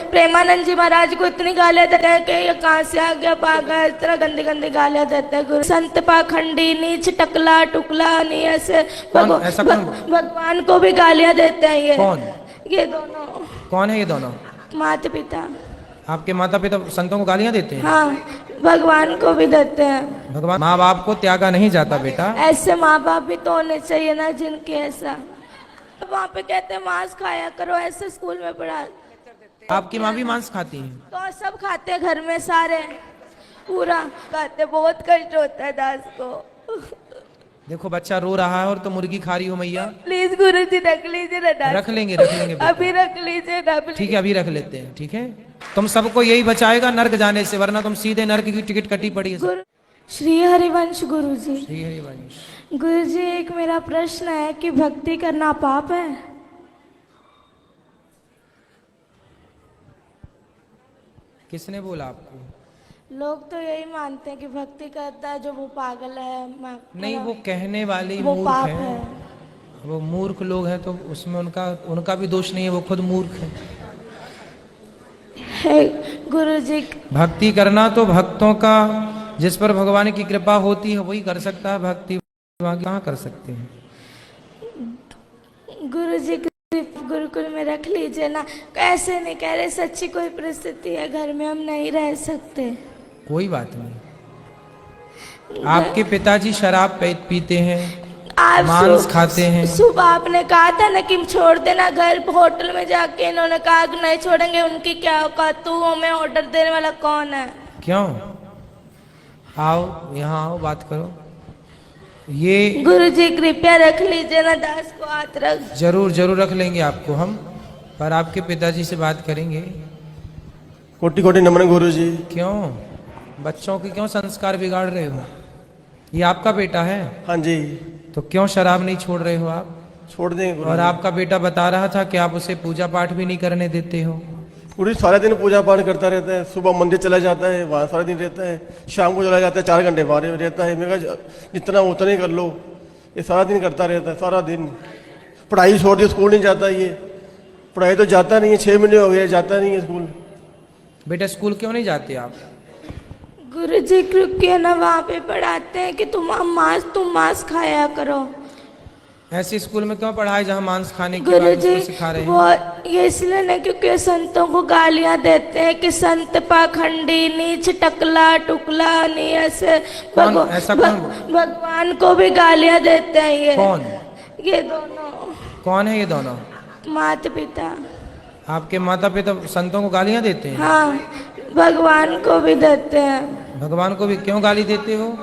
प्रेमानंद जी महाराज को इतनी गालियां देते हैं कि ये कहाँ से आ गया पागल, इस तरह गंदी गंदी गालियां देते हैं। गुरु संत पाखंडी, नीच, टकला टुकला, नहीं ऐसे भगवान को भी गालियां देते हैं ये। कौन? ये दोनों। कौन है ये दोनों? माता पिता। आपके माता पिता संतों को गालियां देते हैं? हाँ, भगवान को भी देते हैं। भगवान माँ बाप को त्यागा नहीं जाता बेटा। ऐसे माँ बाप भी तो होने चाहिए ना जिनके ऐसा। वहाँ पे कहते हैं मांस खाया करो, ऐसे स्कूल में पढ़ा। आपकी माँ भी मांस खाती है? तो सब खाते हैं घर में, सारे पूरा खाते। बहुत कष्ट होता है दास को। देखो बच्चा रो रहा है और तो मुर्गी खा रही हो मैया। प्लीज गुरु जी रख लीजिए ना दास। रख लेंगे बेटा। अभी रख लीजिए ना। ठीक है अभी रख लेते हैं। ठीक है, तुम सबको यही बचाएगा नर्क जाने से, वरना तुम सीधे नर्क की टिकट कटी पड़ी है। श्री हरिवंश गुरु जी। श्री हरिवंश गुरु जी, एक मेरा प्रश्न है कि भक्ति करना पाप है? किसने बोला आपको? लोग तो यही मानते हैं कि भक्ति करता है जो वो पागल है। नहीं, वो कहने वाले वो मूर्ख पाप है। है। वो मूर्ख लोग हैं तो उसमें उनका भी दोष नहीं है, वो खुद मूर्ख है। गुरु जी, भक्ति करना तो भक्तों का, जिस पर भगवान की कृपा होती है वही कर सकता है भक्ति, कहाँ कर सकते हैं। गुरु जी गुरुकुल में रख लीजिए ना। ऐसे नहीं कह रहे, सच्ची कोई परिस्थिति है घर में, हम नहीं रह सकते। कोई बात नहीं। आपके पिताजी शराब पीते हैं, मांस खाते हैं। सुबह आपने कहा था ना कि छोड़ देना घर। होटल में जाके इन्होंने कहा कि नहीं छोड़ेंगे। उनकी क्या औकात, तू हमें ऑर्डर देने वाला कौन है? क्यों? आओ यहाँ आओ, बात करो। ये गुरु जी कृपया रख लीजिए ना, दास को हाथ रख। जरूर जरूर रख लेंगे आपको हम, पर आपके पिताजी से बात करेंगे। कोटि कोटि नमन गुरु जी। क्यों बच्चों के क्यों संस्कार बिगाड़ रहे हो? ये आपका बेटा है? हाँ जी। तो क्यों शराब नहीं छोड़ रहे हो आप? छोड़ देंगे। और आपका बेटा बता रहा था कि आप उसे पूजा पाठ भी नहीं करने देते हो। पूरी सारा दिन पूजा पाठ करता रहता है। सुबह मंदिर चला जाता है, वहाँ सारा दिन रहता है। शाम को चला जाता है, 4 घंटे बाहर रहता है। मैं कहा जितना उतना ही कर लो। ये सारा दिन करता रहता है, सारा दिन। पढ़ाई छोड़ दी, स्कूल नहीं जाता ये। पढ़ाई तो जाता नहीं है, 6 महीने हो गए जाता नहीं है स्कूल। बेटा स्कूल क्यों नहीं जाते आप? गुरु जी कृपया ना, वहाँ पे पढ़ाते हैं कि तुम मांस खाया करो। ऐसे स्कूल में क्यों पढ़ाए जहाँ मांस खाने की गुरु बात जी सिखा रहे हैं? वो ये इसलिए नहीं क्योंकि संतों को गालियां देते हैं कि संत पाखंडी, नीच, टकला टुकला, नहीं ऐसे। भगवान को भी गालियां देते हैं ये। कौन? ये दोनों। कौन है ये दोनों? माता पिता। आपके माता पिता संतों को गालियां देते हैं? हाँ, भगवान को भी देते हैं। भगवान को भी क्यों गाली देते हो?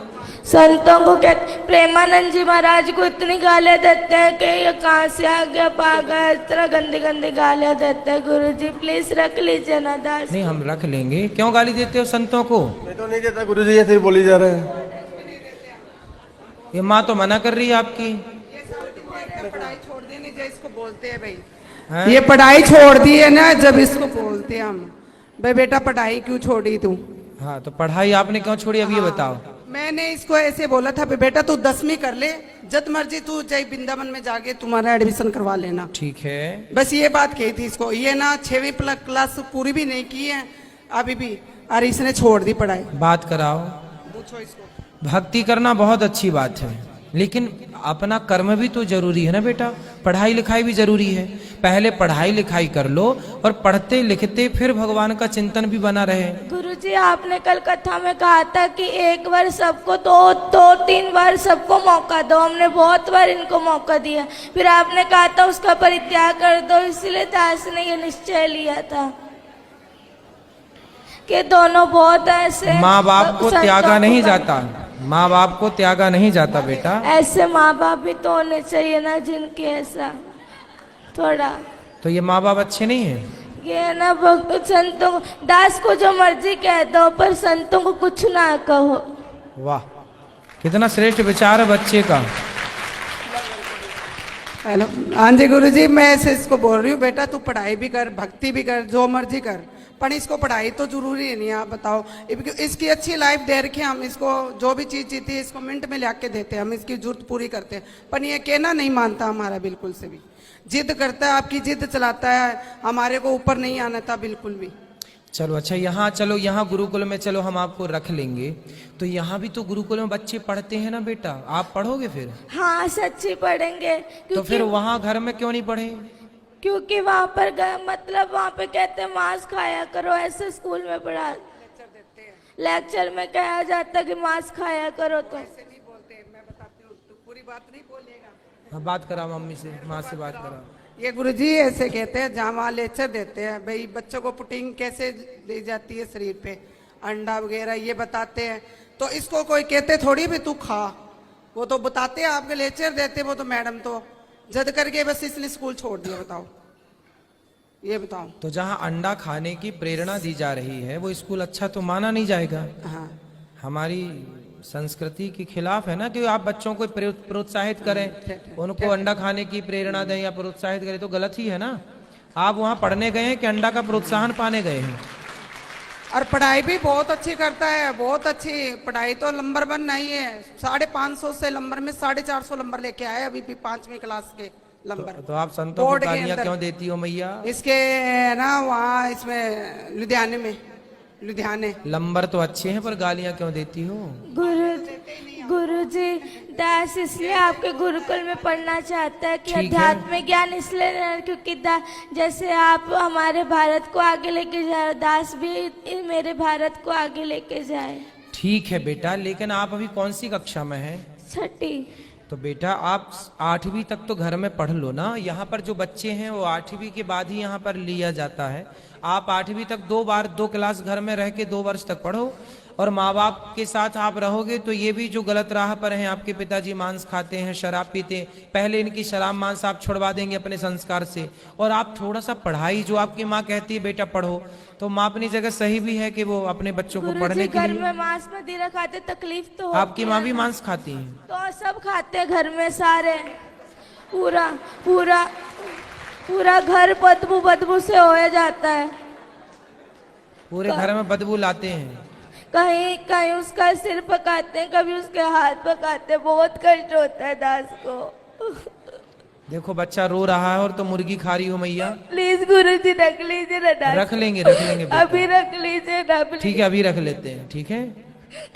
संतों को कहते, प्रेमानंद जी महाराज को इतनी गालियां देते हैं कि ये कहाँ से आ गया पागल, इस तरह गंदी गंदी गालियां देते हैं। गुरु जी प्लीज रख लीजिए ना दास। नहीं हम रख लेंगे। क्यों गाली देते हो संतों को? मैं तो नहीं देता गुरु जी, ऐसे ही बोली जा रहा है। ये माँ तो मना कर रही है आपकी। पढ़ाई छोड़ देने जो इसको बोलते हैं भाई है? ये पढ़ाई छोड़ दी है ना, जब इसको बोलते हैं हम भाई बेटा पढ़ाई क्यों छोड़ी तू? हाँ तो पढ़ाई आपने क्यों छोड़ी अब ये बताओ। मैंने इसको ऐसे बोला था बेटा तू 10वीं कर ले, जब मर्जी तू जय वृंदावन में जाके तुम्हारा एडमिशन करवा लेना। ठीक है, बस ये बात कही थी इसको। ये ना 6वीं क्लास पूरी भी नहीं की है अभी भी, और इसने छोड़ दी पढ़ाई। बात कराओ। पूछो इसको। भक्ति करना बहुत अच्छी बात है, लेकिन अपना कर्म भी तो जरूरी है ना बेटा। पढ़ाई लिखाई भी जरूरी है। पहले पढ़ाई लिखाई कर लो और पढ़ते लिखते फिर भगवान का चिंतन भी बना रहे। गुरुजी आपने कल कथा में कहा था कि एक बार सबको दो 3 बार सबको मौका दो। हमने बहुत बार इनको मौका दिया, फिर आपने कहा था उसका परित्याग कर दो। इसलिए दास ने ये निश्चय लिया था कि दोनों बहुत ऐसे। माँ बाप को त्यागा नहीं जाता, माँ बाप को त्यागा नहीं जाता बेटा। ऐसे माँ बाप भी तो होने चाहिए ना जिनके ऐसा थोड़ा। तो ये माँ बाप अच्छे नहीं है? ये ना संतों को, दास को जो मर्जी कह दो पर संतों को कुछ ना कहो। वाह, कितना श्रेष्ठ विचार है बच्चे का। हेलो, हाँ जी गुरुजी, मैं ऐसे इसको बोल रही हूँ, बेटा तू पढ़ाई भी कर, भक्ति भी कर, जो मर्जी कर, पर इसको पढ़ाई तो जरूरी है नहीं। आप बताओ, इसकी अच्छी लाइफ दे रखी है, हम इसको जो भी चीज जीती है इसको मिनट में ला के देते हैं, हम इसकी जरूरत पूरी करते हैं, पर ये कहना नहीं मानता हमारा बिल्कुल से भी, जिद करता है, आपकी जिद चलाता है, हमारे को ऊपर नहीं आना था बिल्कुल भी। चलो अच्छा, यहाँ चलो, यहाँ गुरुकुल में चलो हम आपको रख लेंगे। तो यहाँ भी तो गुरुकुल में बच्चे पढ़ते हैं ना बेटा, आप पढ़ोगे फिर? हाँ सच्ची पढ़ेंगे, तो फिर वहाँ घर में क्यों नहीं पढ़े? क्योंकि वहाँ पर मतलब वहाँ पे कहते हैं मांस खाया करो, ऐसे स्कूल में पढ़ा लेक्चर में कहा जाता कि मांस खाया करो। तो नहीं बोलते, मैं बताती हूँ, तू पूरी बात नहीं बोलेगा। हाँ, बात करा मम्मी से, माँ से बात करा। ये गुरुजी ऐसे कहते हैं, जहाँ वहाँ लेक्चर देते हैं भाई बच्चों को पुटिंग कैसे दी जाती है शरीर पे, अंडा वगैरह ये बताते हैं, तो इसको कोई कहते थोड़ी भी तू खा, वो तो बताते हैं, आपके लेक्चर देते हैं वो तो मैडम, तो जद करके बस इसने स्कूल छोड़ दिया। बताओ, ये बताओ। तो जहाँ अंडा खाने की प्रेरणा दी जा रही है वो स्कूल अच्छा तो माना नहीं जाएगा। हाँ, हमारी संस्कृति के खिलाफ है ना कि आप बच्चों को प्रोत्साहित करें, उनको अंडा खाने की प्रेरणा दें या प्रोत्साहित करें, तो गलत ही है ना। आप वहाँ पढ़ने गए हैं कि अंडा का प्रोत्साहन पाने गए हैं? और पढ़ाई भी बहुत अच्छी करता है, बहुत अच्छी पढ़ाई, तो नंबर 1 नहीं है, 550 से नंबर में 450 नंबर लेके आए अभी भी 5वीं क्लास के नंबर। तो आप संतों को बोर्ड के गालियां अंदर। क्यों देती हो मैया? इसके ना वहाँ इसमें लुधियाने में, लुधियाने नंबर तो अच्छे हैं पर गालियां क्यों देती हो? गुरुजी दास इसलिए आपके गुरुकुल में पढ़ना चाहता है कि ठीक है। अध्यात्मिक ज्ञान इसलिए नहीं, क्योंकि जैसे आप हमारे भारत को आगे लेके जाए, दास भी मेरे भारत को आगे लेके जाए। ठीक है बेटा, लेकिन आप अभी कौन सी कक्षा में हैं? 6ठी। तो बेटा आप 8वीं तक तो घर में पढ़ लो ना। यहाँ पर जो बच्चे हैं वो 8वीं के बाद ही यहाँ पर लिया जाता है। आप 8वीं तक 2 क्लास घर में रह के 2 वर्ष तक पढ़ो, और माँ बाप के साथ आप रहोगे तो ये भी जो गलत राह पर हैं, आपके पिताजी मांस खाते हैं, शराब पीते हैं, पहले इनकी शराब मांस आप छुड़वा देंगे अपने संस्कार से, और आप थोड़ा सा पढ़ाई, जो आपकी माँ कहती है बेटा पढ़ो, तो माँ अपनी जगह सही भी है कि वो अपने बच्चों को पढ़ने के घर लिए। में मांस मदिरा खाते, तकलीफ तो होती आपकी माँ है भी ना। मांस खाती है? तो सब खाते हैं घर में सारे, पूरा पूरा पूरा घर बदबू से हो जाता है। पूरे घर में बदबू लाते हैं। कहीं कहीं उसका सिर पकाते हैं, कभी उसके हाथ पकाते हैं, बहुत कष्ट होता है दास को। देखो बच्चा रो रहा है और तो मुर्गी खा रही हो मैया। प्लीज गुरुजी रख लीजिए ना दास। रख लेंगे बेटा। अभी रख लीजिए ना प्लीज। ठीक है, अभी रख लेते हैं। ठीक है,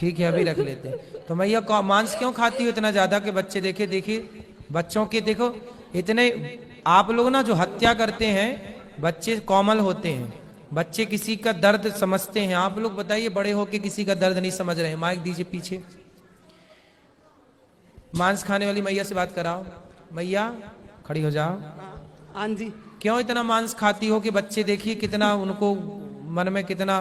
ठीक है, अभी रख लेते हैं। तो मैया मांस क्यों खाती हो इतना ज्यादा कि बच्चे देखिए बच्चों के, देखो इतने आप लोग ना जो हत्या करते हैं, बच्चे कोमल होते हैं, बच्चे किसी का दर्द समझते हैं। आप लोग बताइए, बड़े होके किसी का दर्द नहीं समझ रहे हैं। माइक दीजिए पीछे। मांस खाने वाली मैया से बात कराओ। मैया खड़ी हो जाओ। हाँ जी। क्यों इतना मांस खाती हो कि बच्चे देखिए कितना उनको मन में कितना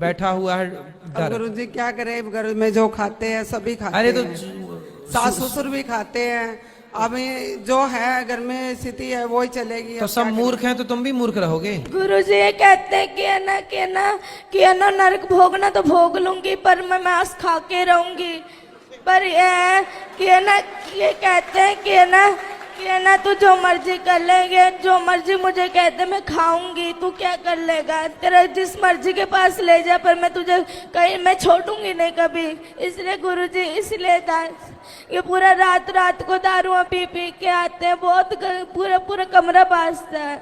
बैठा हुआ है डर। गुरु जी क्या करे, घर में जो खाते हैं सभी खाते अरे तो हैं, सास ससुर भी खाते हैं, अभी जो है घर में स्थिति है वो ही चलेगी। तो सब मूर्ख हैं तो तुम भी मूर्ख रहोगे। गुरुजी ये कहते हैं कि है ना नरक भोगना तो भोग लूंगी, पर मैं मांस खा के रहूंगी। पर ये कि है ना, ये कहते हैं कि है ना तू जो मर्जी कर लेंगे, जो मर्जी मुझे कहते मैं खाऊंगी, तू क्या कर लेगा, तेरा जिस मर्जी के पास ले जा, पर मैं तुझे कहीं मैं छोड़ूंगी नहीं कभी। इसलिए गुरुजी, इसलिए दास ये पूरा रात को दारुआ पी के आते हैं, बहुत पूरा कमरा बाजता है।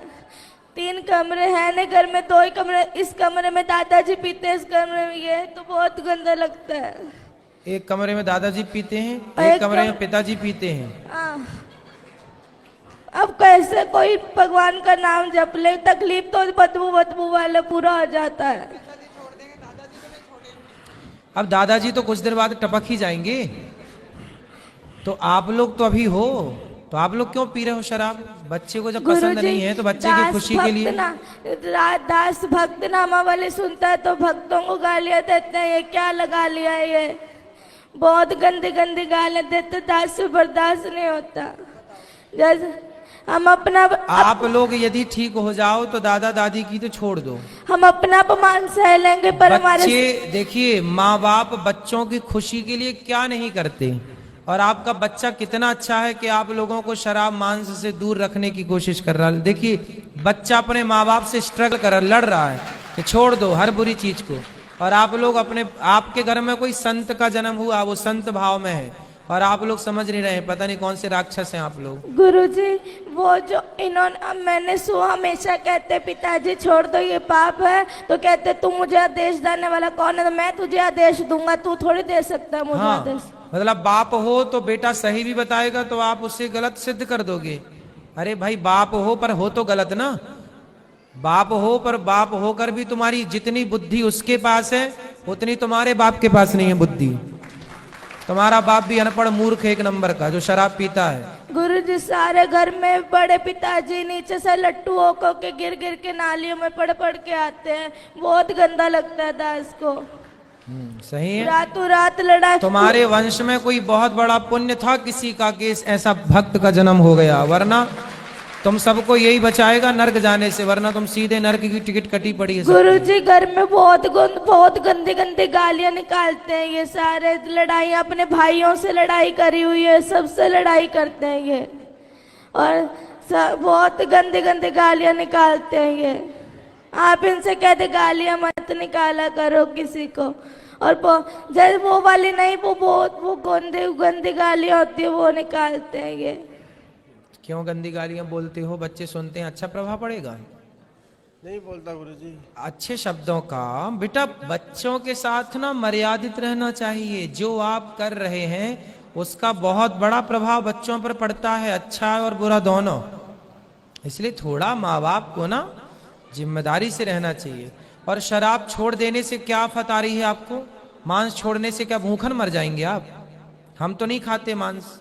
3 कमरे हैं ना घर में, 2 ही कमरे, इस कमरे में दादाजी पीते हैं, इस कमरे में ये, तो बहुत गंदा लगता है। एक कमरे में दादाजी पीते हैं, एक कमरे में पिताजी पीते हैं। अब कैसे कोई भगवान का नाम जप ले, तकलीफ तो बदबू वाले पूरा हो जाता है। अब दादाजी तो कुछ देर बाद टपक ही जाएंगे। तो आप लोग तो अभी हो, तो आप लोग क्यों पी रहे हो शराब? बच्चे को जब पसंद नहीं है तो बच्चे की खुशी के लिए। दास भक्त नामा वाले सुनता है तो भक्तों को गालियां देते हैं, ये क्या लगा लिया है, ये बहुत गंदी गालियां देते, दास से बर्दाश्त नहीं होता। जैसे हम अपना आप लोग यदि ठीक हो जाओ तो दादा दादी की तो छोड़ दो, हम अपना अपमान सह लेंगे, पर हमारे बच्चे देखिए, माँ बाप बच्चों की खुशी के लिए क्या नहीं करते। और आपका बच्चा कितना अच्छा है कि आप लोगों को शराब मांस से दूर रखने की कोशिश कर रहा है। देखिए बच्चा अपने माँ बाप से स्ट्रगल कर लड़ रहा है कि छोड़ दो हर बुरी चीज को, और आप लोग अपने आपके घर में कोई संत का जन्म हुआ, वो संत भाव में है, और आप लोग समझ नहीं रहे, पता नहीं कौन से राक्षस हैं आप लोग। गुरुजी वो जो इन्होंने मैंने सुना हमेशा कहते पिताजी छोड़ दो ये पाप है, तो कहते तू मुझे आदेश देने वाला कौन है, तो मैं तुझे आदेश दूंगा, तू थोड़ी दे सकता है मुझे आदेश। मतलब बाप हो तो बेटा सही भी बताएगा तो आप उससे गलत सिद्ध कर दोगे। अरे भाई बाप हो पर हो तो गलत ना, बाप हो पर बाप होकर भी तुम्हारी जितनी बुद्धि उसके पास है उतनी तुम्हारे बाप के पास नहीं है बुद्धि। तुम्हारा बाप भी अनपढ़ मूर्ख एक नंबर का जो शराब पीता है। गुरुजी सारे घर में बड़े पिताजी नीचे से लट्टू होकर के गिर गिर के नालियों में पड़ के आते हैं, बहुत गंदा लगता है दास को। सही है, रातों रात लड़ाई। तुम्हारे वंश में कोई बहुत बड़ा पुण्य था किसी का कि ऐसा भक्त का जन्म हो गया, वरना तुम सबको यही बचाएगा नर्क जाने से, वरना तुम सीधे नर्क की टिकट कटी पड़ी है। गुरुजी घर में बहुत गंदी गंदी गालियां निकालते हैं ये सारे, लड़ाई अपने भाइयों से लड़ाई करी हुई है, सबसे लड़ाई करते हैं ये, और बहुत गंदी गंदी गालियां निकालते हैं ये। आप इनसे कहते गालियां मत निकाला करो किसी को, और जब वो वाली नहीं, वो गंदी गालियां होती है वो निकालते हैं ये। क्यों गंदी गालियां बोलते हो? बच्चे सुनते हैं, अच्छा प्रभाव पड़ेगा? नहीं बोलता गुरुजी। अच्छे शब्दों का बेटा बच्चों के साथ ना मर्यादित रहना चाहिए। जो आप कर रहे हैं उसका बहुत बड़ा प्रभाव बच्चों पर पड़ता है, अच्छा और बुरा दोनों। इसलिए थोड़ा माँ बाप को ना जिम्मेदारी से रहना चाहिए। और शराब छोड़ देने से क्या आफत आ रही है आपको? मांस छोड़ने से क्या भूखन मर जाएंगे आप? हम तो नहीं खाते मांस,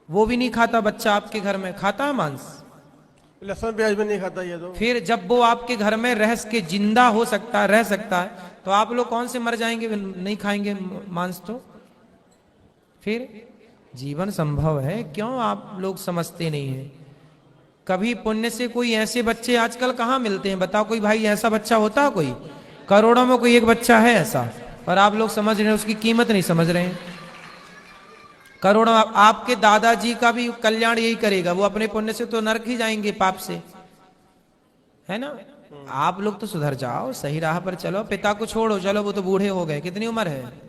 वो भी नहीं खाता बच्चा आपके घर में, खाता है मांस? लहसुन प्याज भी नहीं खाता ये तो। फिर जब वो आपके घर में रह के जिंदा हो सकता है, रह सकता है, तो आप लोग कौन से मर जाएंगे नहीं खाएंगे मांस? तो फिर जीवन संभव है, क्यों आप लोग समझते नहीं हैं? कभी पुण्य से कोई ऐसे बच्चे आजकल कहाँ मिलते हैं? बताओ कोई भाई ऐसा बच्चा होता है कोई? करोड़ों में कोई एक बच्चा है ऐसा, और आप लोग समझ रहे हैं, उसकी कीमत नहीं समझ रहे हैं। करोड़ों आपके दादाजी का भी कल्याण यही करेगा, वो अपने पुण्य से तो नरक ही जाएंगे पाप से, है ना? आप लोग तो सुधर जाओ, सही राह पर चलो। पिता को छोड़ो, चलो वो तो बूढ़े हो गए, कितनी उम्र है?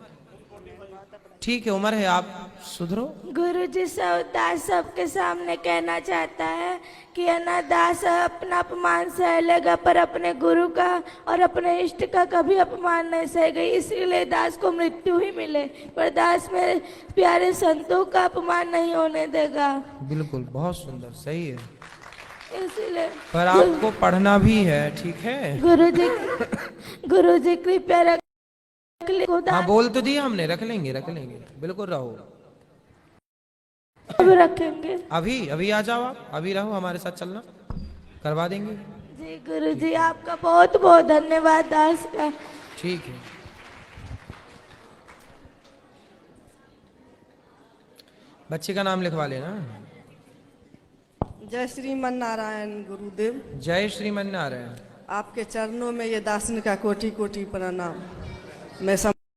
ठीक है उम्र है, आप सुधरो। गुरुजी दास सबके सामने कहना चाहता है कि दास अपना अपमान सह लेगा पर अपने गुरु का और अपने इष्ट का कभी अपमान नहीं सहेगा, इसीलिए दास को मृत्यु ही मिले, पर दास मेरे प्यारे संतों का अपमान नहीं होने देगा। बिल्कुल, बहुत सुंदर, सही है। इसीलिए पर आपको पढ़ना भी है, ठीक है? गुरुजी कृपया रख। हाँ बोल तो दिया हमने, रख लेंगे बिल्कुल रहो। अभी रखेंगे, अभी आ जाओ आप, अभी रहो, हमारे साथ चलना, करवा देंगे। जी गुरुजी आपका बहुत बहुत धन्यवाद दास का। ठीक है। बच्चे का नाम लिखवा लेना। जय श्रीमन नारायण गुरुदेव। जय श्रीमन नारायण। आपके चरणों में ये दासन का कोटि कोटि प्रणाम। मैं